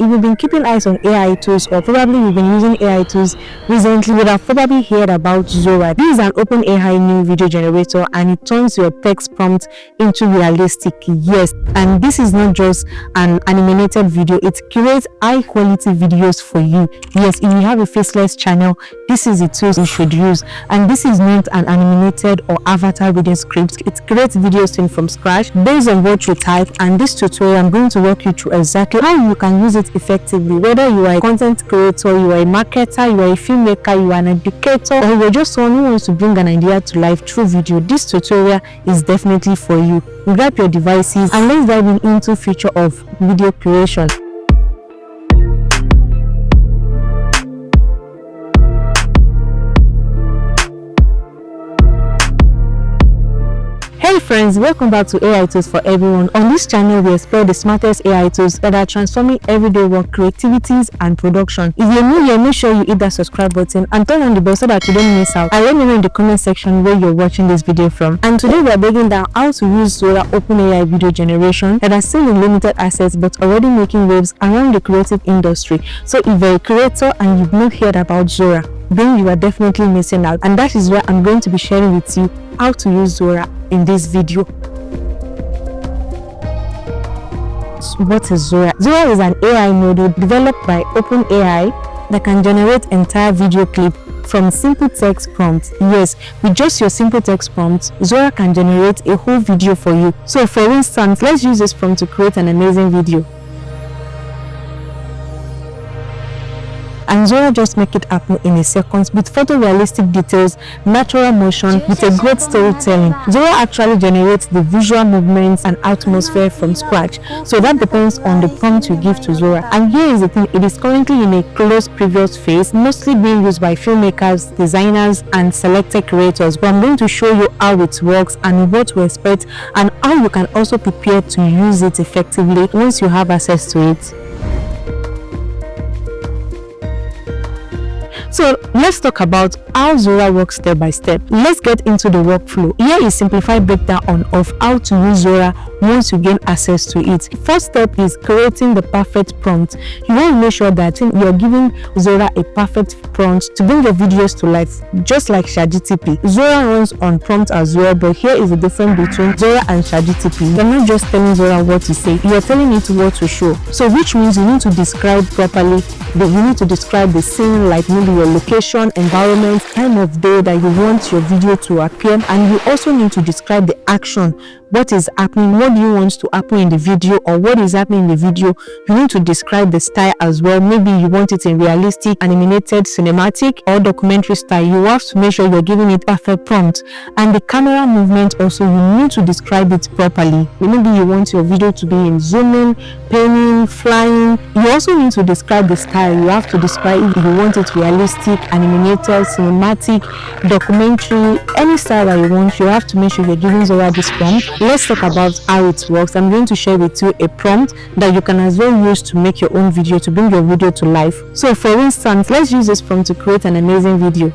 if you've been keeping eyes on AI tools, or probably you've been using AI tools recently, you would have probably heard about Sora. This is an OpenAI new video generator, and it turns your text prompt into realistic. Yes, and this is not just an animated video, it creates high quality videos for you. Yes, if you have a faceless channel, this is the tools you should use. And this is not an animated or avatar video script. It creates videos from scratch based on what you type, and this tutorial I'm going to walk you through exactly how you can use it effectively. Whether you are a content creator, you are a marketer, you are a filmmaker, you are an educator, or you're just someone who wants to bring an idea to life through video, this tutorial is definitely for you. Grab your devices and let's dive into future of video creation. Hey friends, welcome back to AI Tools for Everyone. On this channel, we explore the smartest AI tools that are transforming everyday work, creativities, and production. If you're new here, make sure you hit that subscribe button and turn on the bell so that you don't miss out. And let me know in the comment section where you're watching this video from. And today we are breaking down how to use Sora OpenAI video generation that has still in limited access but already making waves around the creative industry. So if you're a creator and you've not heard about Sora, then you are definitely missing out, and that is why I'm going to be sharing with you how to use Sora in this video. What is Sora? Sora is an AI model developed by OpenAI that can generate entire video clip from simple text prompts. Yes, with just your simple text prompts, Sora can generate a whole video for you. So for instance, let's use this prompt to create an amazing video. And Sora just make it happen in a second with photorealistic details, natural motion, with a great storytelling. Sora actually generates the visual movements and atmosphere from scratch, so that depends on the prompt you give to Sora. And here is the thing, it is currently in a closed previous phase, mostly being used by filmmakers, designers, and selected creators. But I'm going to show you how it works and what to expect, and how you can also prepare to use it effectively once you have access to it. So let's talk about how Sora works step by step. Let's get into the workflow. Here is simplified breakdown of how to use Sora once you gain access to it. First step is creating the perfect prompt. You want to make sure that you're giving Sora a perfect prompt to bring your videos to life, just like ChatGPT. Sora runs on prompt as well, but here is the difference between Sora and ChatGPT. You're not just telling Sora what to say, you're telling it what to show. So which means you need to describe properly. You need to describe the scene, like maybe your location, environment, time of day that you want your video to appear, and you also need to describe the action. What is happening, what do you want to happen in the video, or what is happening in the video. You need to describe the style as well. Maybe you want it in realistic, animated, cinematic, or documentary style. You have to make sure you're giving it perfect prompt. And the camera movement also, you need to describe it properly. Maybe you want your video to be in zooming, panning, flying. You also need to describe the style. You have to describe if you want it realistic, animated, cinematic, documentary, any style that you want. You have to make sure you're giving Sora this prompt. Let's talk about how it works. I'm going to share with you a prompt that you can as well use to make your own video, to bring your video to life. So for instance, let's use this prompt to create an amazing video.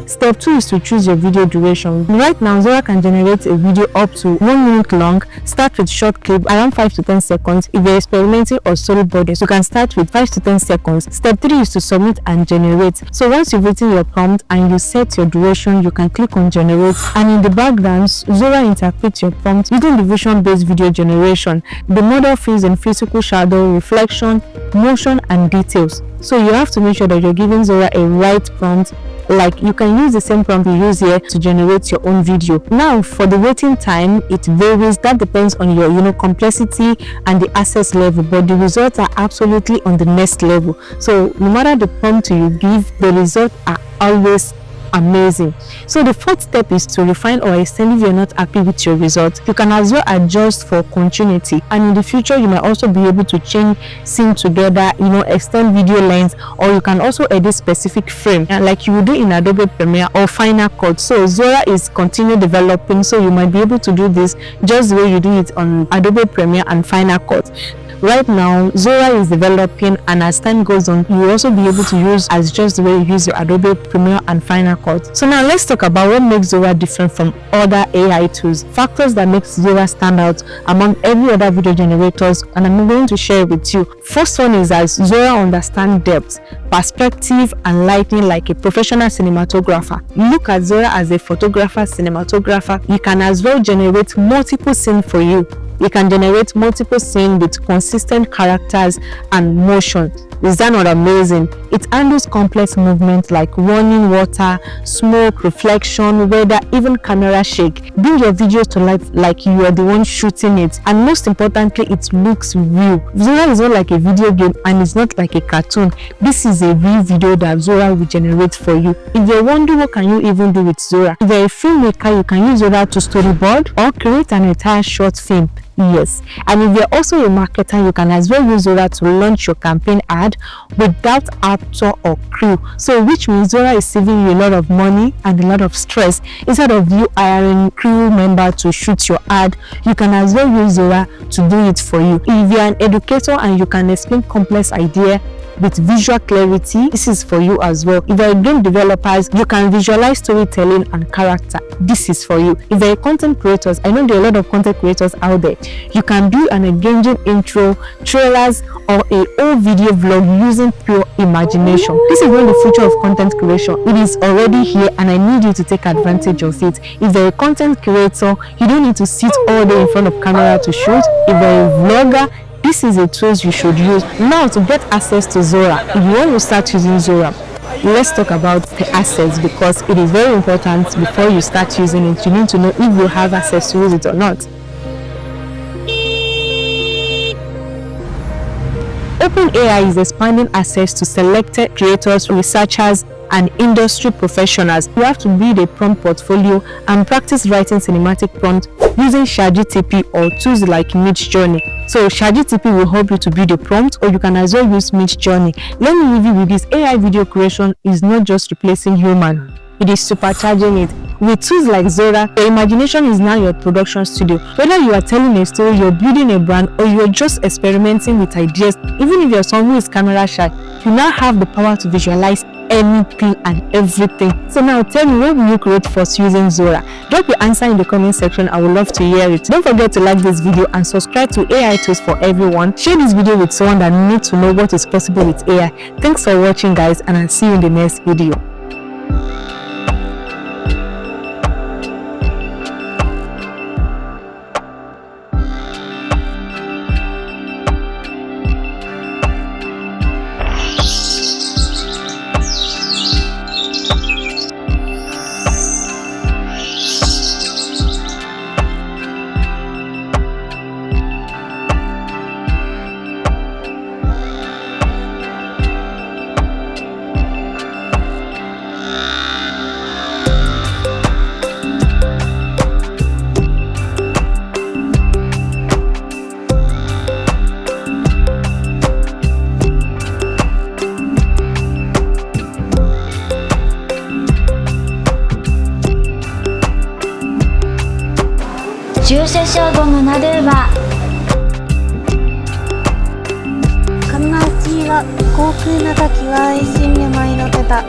Step 2 is to choose your video duration. Right now, Sora can generate a video up to 1 minute long. Start with short clip around 5 to 10 seconds. If you're experimenting or storyboarding, you can start with 5 to 10 seconds. Step 3 is to submit and generate. So once you've written your prompt and you set your duration, you can click on generate, and in the background, Sora interprets your prompt using the vision-based video generation. The model fills in physical shadow, reflection, motion, and details. So you have to make sure that you're giving Sora a right prompt. Like, you can use the same prompt you use here to generate your own video. Now for the waiting time, it varies. That depends on your complexity and the access level, but the results are absolutely on the next level. So no matter the prompt you give, the results are always amazing. So the fourth step is to refine or extend if you're not happy with your results. You can as well adjust for continuity, and in the future you might also be able to change scene together, extend video length, or you can also edit specific frame like you would do in Adobe Premiere or Final Cut. So Sora is continue developing, so you might be able to do this just the way you do it on Adobe Premiere and Final Cut. Right now, Sora is developing, and as time goes on, you will also be able to use as just the way you use your Adobe Premiere and Final Cut. So now let's talk about what makes Sora different from other AI tools, factors that make Sora stand out among every other video generators, and I'm going to share with you. First one is that Sora understands depth, perspective, and lighting like a professional cinematographer. Look at Sora as a photographer, cinematographer. You can as well generate multiple scenes for you. You can generate multiple scenes with consistent characters and motion. Is that not amazing? It handles complex movements like running water, smoke, reflection, weather, even camera shake. Bring your videos to life like you are the one shooting it, and most importantly, it looks real. Sora is not like a video game, and it's not like a cartoon. This is a real video that Sora will generate for you. If you're wondering what can you even do with Sora, if you're a filmmaker, you can use Sora to storyboard or create an entire short film. Yes, and if you're also a marketer, you can as well use Sora to launch your campaign ad without actor or crew. So which means Sora is saving you a lot of money and a lot of stress. Instead of you hiring crew member to shoot your ad, you can as well use Sora to do it for you. If you're an educator and you can explain complex idea with visual clarity, this is for you as well. If you're a game developers, you can visualize storytelling and character. This is for you. If you're a content creators, I know there are a lot of content creators out there. You can do an engaging intro, trailers, or a whole video vlog using pure imagination. This is not the future of content creation. It is already here, and I need you to take advantage of it. If you're a content creator, you don't need to sit all day in front of camera to shoot. If you're a vlogger, this is a tool you should use. Now, to get access to Sora, if you want to start using Sora, let's talk about the assets, because it is very important. Before you start using it, you need to know if you have access to use it or not. OpenAI is expanding access to selected creators, researchers, and industry professionals. You have to build a prompt portfolio and practice writing cinematic prompts using ChatGPT or tools like Midjourney. So ChatGPT will help you to build a prompt, or you can as well use Midjourney. Let me leave you with this: AI video creation is not just replacing human, it is supercharging it. With tools like Sora, your imagination is now your production studio. Whether you are telling a story, you're building a brand, or you're just experimenting with ideas, even if you're someone who is camera shy, you now have the power to visualize anything and everything. So now tell me, what will you create first using Sora? Drop your answer in the comment section. I would love to hear it. Don't forget to like this video and subscribe to AI Tools for Everyone. Share this video with someone that needs to know what is possible with AI. Thanks for watching, guys, and I'll see you in the next video. 주셔서悲しいは航空な時は一心に舞いのてた